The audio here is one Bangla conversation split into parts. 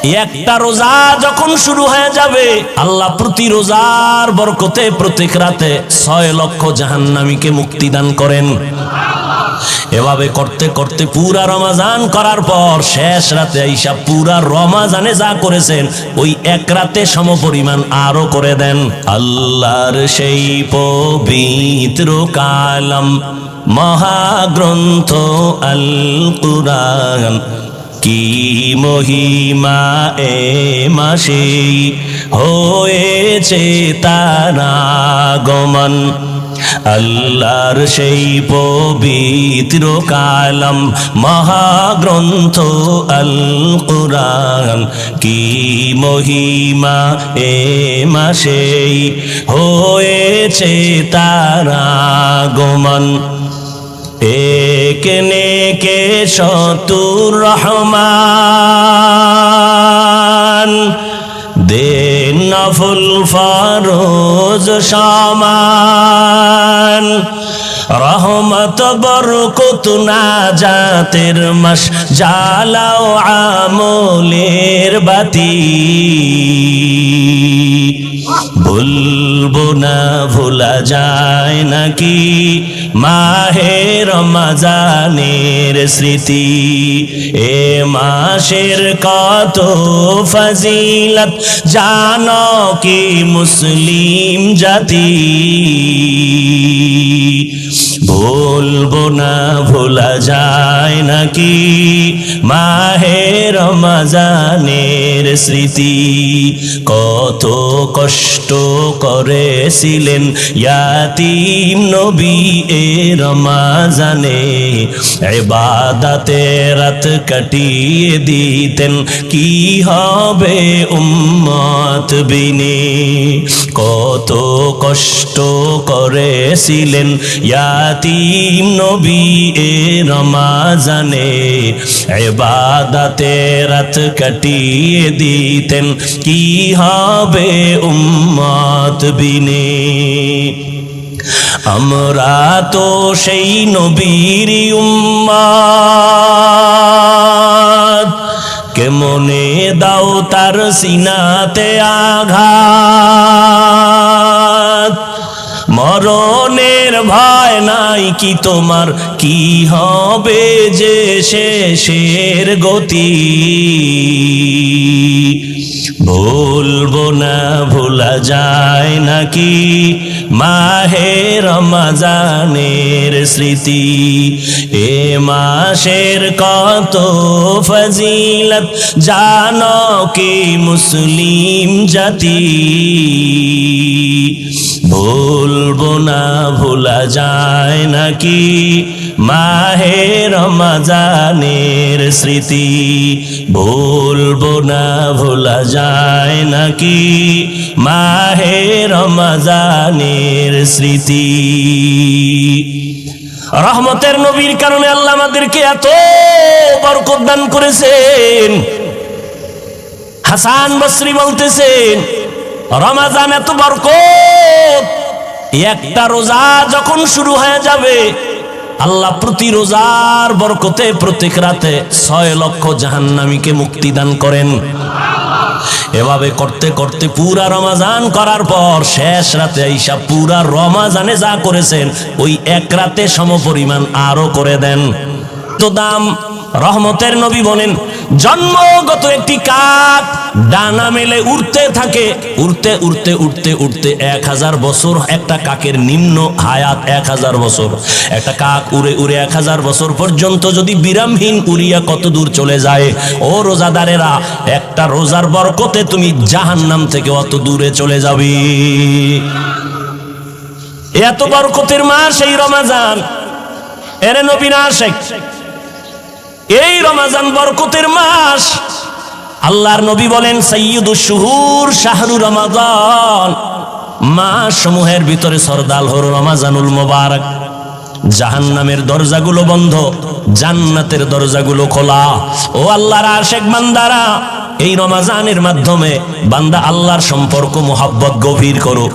একটা রোজা যখন শুরু হয়ে যাবে, আল্লাহ প্রতি রোজার বরকতে প্রত্যেক রাতে 6 লক্ষ জাহান্নামীকে মুক্তি দান করেন। এভাবে করতে করতে পুরা রমাজান করার পর শেষ রাতে আইসা পুরা রমাজানে যা করেছেন ওই এক রাতে সমপরিমাণ আরো করে দেন। আল্লাহর সেই পবিত্র কালাম মহাগ্রন্থ আল কুরআন, কি মহিমা এ মাসে হয়েছে তার আগমন। আল্লাহর সেই পবিত্র কালাম মহাগ্রন্থ আল কুরআন, কি মহিমা এ মাসে হয়েছে তার আগমন। একনে কে শতুর রহমান, দেন নফল ফরজ সমান। রহমত বরকত নাজাতের মাস, জ্বালাও আমলের বাতি। ভুলবো না ভোলা যায় নাকি মাহে রমজানের স্মৃতি। এ মাসের কত ফজিলত জানো কি মুসলিম জাতি। ভুলবো না ভোলা যায় নাকি মাহে রমজানের স্মৃতি। কত কষ্ট করেছিলেন ইয়াতীম নবী এ রমজানে, ইবাদতে রাত কাটিয়ে দিতেন কি হবে উম্মত বিনে। কত কষ্ট করেছিলেন ইয়াতীম নবী এ রমজানে, ইবাদতে রাত কাটিয়ে দিতেন কি হবে উম্মত বিনে। আমরা তো সেই নবীর উম্মত, কেমনে দাও তার সিনাতে আঘাত। মরণের ভয় নাই কি তোমার, কি হবে যে শেষের গতি। ভুলবো না ভোলা যায় নাকি মাহে রমজানের স্মৃতি। এ মাসের কত ফজিলত জানো কি মুসলিম জাতি। ভুলবো না ভোলা যায় নাকি মাহে রমজানের স্মৃতি। ভুলবো না ভোলা যায় নাকি মাহে রমজানের স্মৃতি। রহমতের নবীর কারণে আল্লাহ আমাদেরকে এত বরকত দান করেছেন। হাসান বসরি বলতেছেন রমজান এত বরকত, একটা রোজা যখন শুরু হয়ে যাবে আল্লাহ প্রতি রোজার বরকতে প্রত্যেক রাতে 6 লক্ষ জাহান্নামীকে মুক্তি দান করেন। এভাবে করতে করতে পুরা রমাজান করার পর শেষ রাতে আইসা পুরা রমাজানে যা করেছেন ওই এক রাতে সমপরিমাণ আরো করে দেন। তো দাম রহমতের নবী বলেন, জন্মগত একটি কাক ডানা মেলে উড়তে থাকে, উড়তে উড়তে উড়তে উড়তে 1000 বছর। একটা কাকের নিম্ন হায়াত 1000 বছর। একটা কাক উড়ে উড়ে 1000 বছর পর্যন্ত যদি বিরামহীন উড়িয়া কত দূর চলে যায়। ও রোজাদারেরা, একটা রোজার বরকতে তুমি জাহান্নাম থেকে অত দূরে চলে যাবে। এত বরকতের মাস এই রমজান। এরে নবীর আশিক, এই রমজান বরকতের মাস। আল্লাহর নবী বলেন সাইয়্যিদুশ শুহুর শাহরু রমাদান, মাস সমূহের ভিতরে সরদার হলো রমাজানুল মুবারক। জাহান্নামের দরজাগুলো বন্ধ, জান্নাতের দরজাগুলো খোলা। ও আল্লাহর আশিক বান্দারা, এই রমাজানের মাধ্যমে বান্দা আল্লাহর সম্পর্ক মোহাব্বত গভীর করো।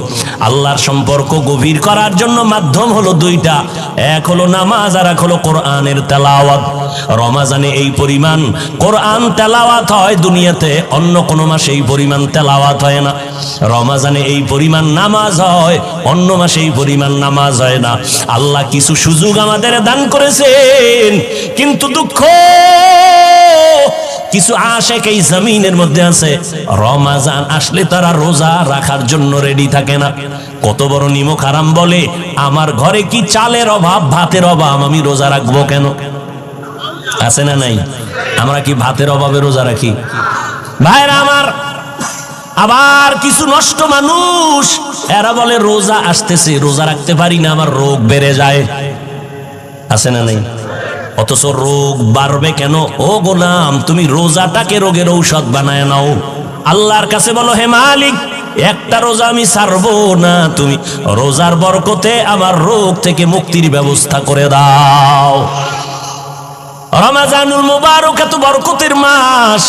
আল্লাহর সম্পর্ক গভীর করার জন্য মাধ্যম হলো দুইটা, এক হলো নামাজ আর এক হলো কোরআনের তেলাওয়াত। রমাজানে এই পরিমাণ কোরআন তেলাওয়াত হয়, দুনিয়াতে অন্য কোনো মাসে এই পরিমাণ তেলাওয়াত হয় না। রমাজানে এই পরিমাণ নামাজ হয়, অন্য মাসে এই পরিমাণ নামাজ হয় না। আল্লাহ কিছু সুযোগ আমাদের দান করেছেন, কিন্তু দুঃখ কিছু আশেক এই জমিনের মধ্যে আছে, রমাজান আসলে তারা রোজা রাখার জন্য রেডি থাকে না। কত বড় নিমক হারাম বলে, আমার ঘরে কি চালের অভাব, ভাতের অভাব, আমি রোজা রাখবো কেন? আছে না নাই? আমরা কি ভাতের অভাবে রোজা রাখি? ভাইরা আমার, আবার কিছু নষ্ট মানুষ এরা বলে রোজা আসতেছে, রোজা রাখতে পারি না, আমার রোগ বেড়ে যায়। আছে না নাই? অথচ রোগ বাড়বে কেন? ও গোলাম, তুমি রোজাটাকে রোগের ঔষধ বানায় নাও। আল্লাহর কাছে বলো, হে মালিক, একটা রোজা আমি ছাড়বো না, তুমি রোজার বরকতে আমার রোগ থেকে মুক্তির ব্যবস্থা করে দাও। রমাজানুল মুবারক এত বরকতের মাস।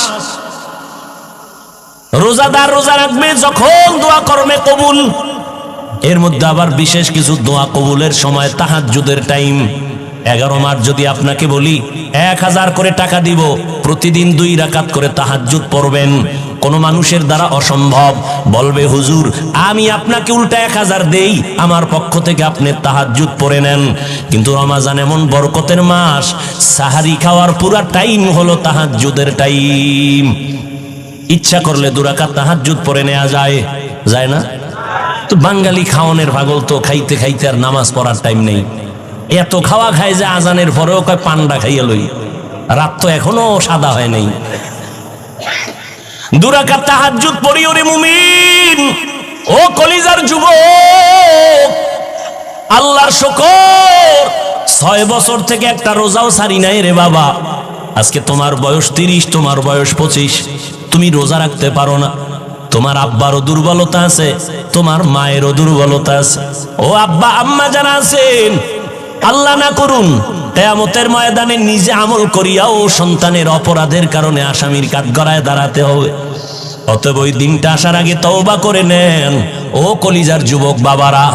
রোজাদার রোজা রাখবে যখন দোয়া করবে কবুল। এর মধ্যে আবার বিশেষ কিছু দোয়া কবুলের সময় তাহাজ্জুদের টাইম। 11 মাস যদি আপনাকে বলি 1000 করে টাকা দিব, প্রতিদিন 2 রাকাত করে তাহাজ্জুদ পড়বেন, কোন মানুষের দ্বারা অসম্ভব। বলবে হুজুর, আমি আপনাকে উল্টা 1000 দেই, আমার পক্ষ থেকে আপনি তাহাজ্জুদ পড়ে নেন। কিন্তু রমাজান এমন বরকতের মাস, সাহারি খাওয়ার পুরা টাইম হলো তাহাজ্জুদের টাইম। ইচ্ছা করলে 2 রাকাত তাহাজ্জুদ পড়ে নেওয়া যায়, যায় না? তো বাঙালি খাওয়ানোর পাগল, তো খাইতে খাইতে আর নামাজ পড়ার টাইম নেই। এত খাওয়া খায় যে আজানের পরেও কয় পান্ডা খাইয়া লই, রাত তো এখনো সাদা হয় নাই। 2 রাকাত তাহাজ্জুদ পড়ি ওরে মুমিন, ও কলিজার যুবক, আল্লাহর শুকর, 6 বছর থেকে একটা রোজাও ছাড়ি নাই রে বাবা। আজকে তোমার বয়স 30, তোমার বয়স 25, তুমি রোজা রাখতে পারো না। তোমার আব্বারও দুর্বলতা আছে, তোমার মায়েরও দুর্বলতা আছে। ও আব্বা আম্মা যারা আছেন, আল্লাহ না করুন কিয়ামতের ময়দানে নিজে আমল করিয়াও সন্তানের অপরাধের কারণে আসামির কাঠগড়ায় দাঁড়াতে হবে। অতএব ওই দিনটা আসার আগে তওবা করে নেন। ও কলিজার যুবক বাবারা,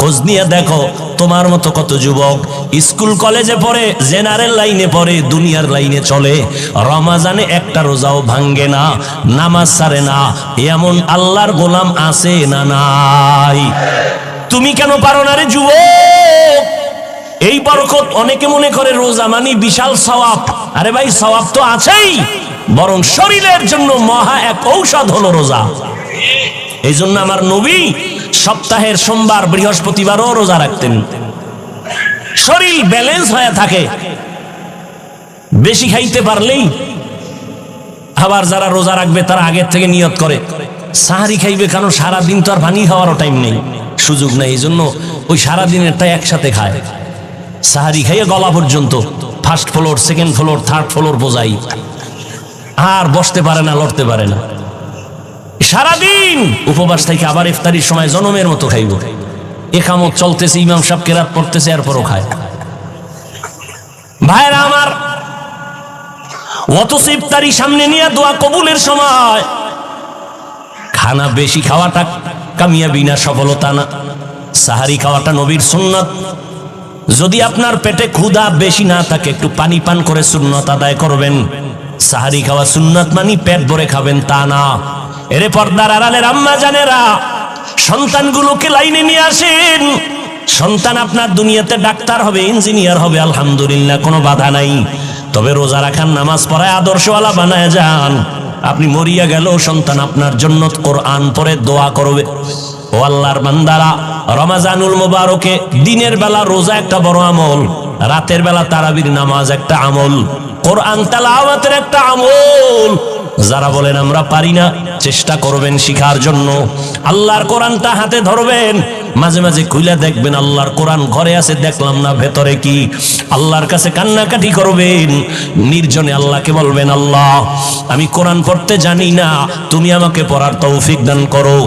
খোঁজ নিয়ে দেখো তোমার মতো কত যুবক স্কুল কলেজে পড়ে, জেনারেল লাইনে পড়ে, দুনিয়ার লাইনে চলে, রমাজানে একটা রোজাও ভাঙ্গে না, নামাজ ছাড়ে না। এমন আল্লাহর গোলাম আছে না নাই? তুমি কেন পারো না রে যুবক? এই বরকত, অনেকে মনে করে রোজা মানে বিশাল সওয়াব। আরে ভাই, সওয়াব তো আছেই, বরং শরীরের জন্য মহা এক ঔষধ হলো রোজা। এই জন্য আমার নবী সপ্তাহের সোমবার বৃহস্পতিবারও রোজা রাখতেন, শরীর ব্যালেন্স হয়ে থাকে। বেশি খাইতে পারলেই, আবার যারা রোজা রাখবে তারা আগের থেকে নিয়ত করে সাহারি খাইবে, কারণ সারাদিন তো আর পানি খাওয়ারও টাইম নেই, সুযোগ নেই। এই জন্য ওই সারাদিনেরটাই একসাথে খায়, সাহারি খাইয়ে গলা পর্যন্ত, first floor, second floor, third floor বোঝাই, আর বসতে পারে না, লড়তে পারে না। সারাদিন উপবাস থেকে আবার ইফতারির সময় জনমের মতো খাইব। একামত চলতেছে, ইমাম সাহেব কেরাত পড়তেছে, এরপরও খায়। ভাইরা আমার, অথচ ইফতারি সামনে নিয়ে দোয়া কবুলের সময় খানা বেশি খাওয়াটা কামিয়াবি না, সফলতা না। সাহারি খাওয়াটা নবীর সুন্নাত। যদি আপনার পেটে ক্ষুধা বেশি না থাকে, একটু পানি পান করে সুন্নাত আদায় করবেন। সাহারি খাওয়া সুন্নাত মানে পেট ভরে খাবেন তা না। এরে পর্দার আড়ালের আম্মা জানেরা, সন্তানগুলোকে লাইনে নিয়ে আসেন। সন্তান আপনার দুনিয়াতে ডাক্তার হবে, ইঞ্জিনিয়ার হবে, আলহামদুলিল্লাহ, কোনো বাধা নাই। তবে রোজা রাখার, নামাজ পড়ায় আদর্শওয়ালা বানায় যান। আপনি মরিয়া গেলেও সন্তান আপনার জন্য কোরআন পড়ে দোয়া করবে। ও আল্লাহর বান্দারা, রমাজানুল মুবারকে দিনের বেলা রোজা একটা বড় আমল, রাতের বেলা তারাবির নামাজ একটা আমল, কোরআন তেলাওয়াতের একটা আমল। যারা বলেন আমরা পারি না, চেষ্টা করবেন শিখার জন্য। আল্লাহর কোরআনটা হাতে ধরবেন, মাঝে মাঝে খুলে দেখবেন আল্লাহর কোরআন ঘরে আছে, দেখলাম না ভেতরে কি। আল্লাহর কাছে কান্নাকাটি করবেন, নির্জনে আল্লাহকে বলবেন, আল্লাহ আমি কোরআন পড়তে জানি না, তুমি আমাকে পড়ার তৌফিক দান করো।